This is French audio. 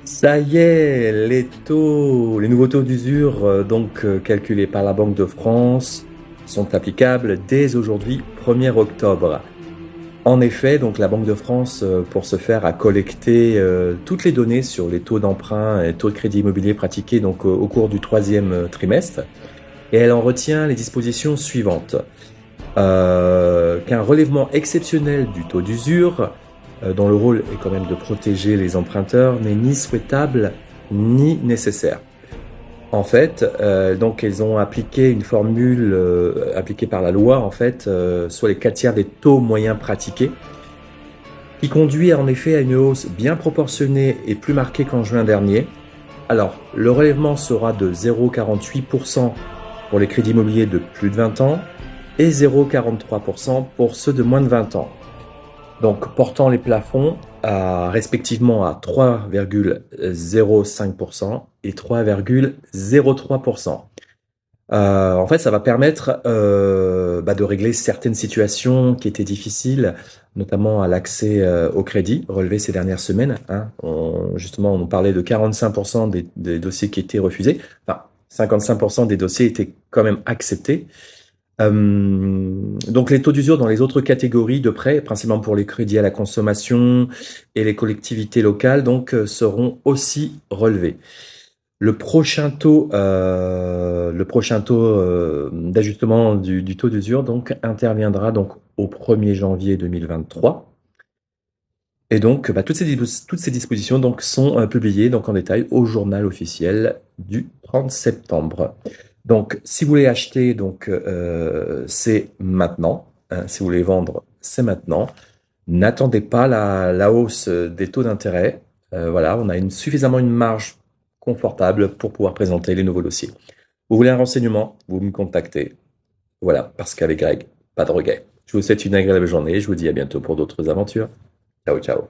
Ça y est, les nouveaux taux d'usure, calculés par la Banque de France, sont applicables dès aujourd'hui, 1er octobre. En effet, donc la Banque de France, pour ce faire, a collecté toutes les données sur les taux d'emprunt et taux de crédit immobilier pratiqués au cours du troisième trimestre, et elle en retient les dispositions suivantes. Qu'un relèvement exceptionnel du taux d'usure, dont le rôle est quand même de protéger les emprunteurs, n'est ni souhaitable ni nécessaire. En fait, donc ils ont appliqué une formule appliquée par la loi, en fait, soit les 4 tiers des taux moyens pratiqués, qui conduit en effet à une hausse bien proportionnée et plus marquée qu'en juin dernier. Alors, le relèvement sera de 0,48% pour les crédits immobiliers de plus de 20 ans et 0,43% pour ceux de moins de 20 ans. Donc, portant les plafonds respectivement à 3,05% et 3,03%. En fait, ça va permettre de régler certaines situations qui étaient difficiles, notamment à l'accès au crédit relevé ces dernières semaines. Justement, on parlait de 45% des dossiers qui étaient refusés. Enfin, 55% des dossiers étaient quand même acceptés. Donc les taux d'usure dans les autres catégories de prêts, principalement pour les crédits à la consommation et les collectivités locales, seront aussi relevés. Le prochain taux d'ajustement du taux d'usure interviendra au 1er janvier 2023. Et donc, toutes ces dispositions sont publiées en détail au journal officiel du 30 septembre. Donc, si vous voulez acheter, c'est maintenant. Si vous voulez vendre, c'est maintenant. N'attendez pas la hausse des taux d'intérêt. Voilà, on a suffisamment une marge confortable pour pouvoir présenter les nouveaux dossiers. Vous voulez un renseignement, vous me contactez. Voilà, parce qu'avec Greg, pas de regret. Je vous souhaite une agréable journée. Je vous dis à bientôt pour d'autres aventures. Ciao, ciao.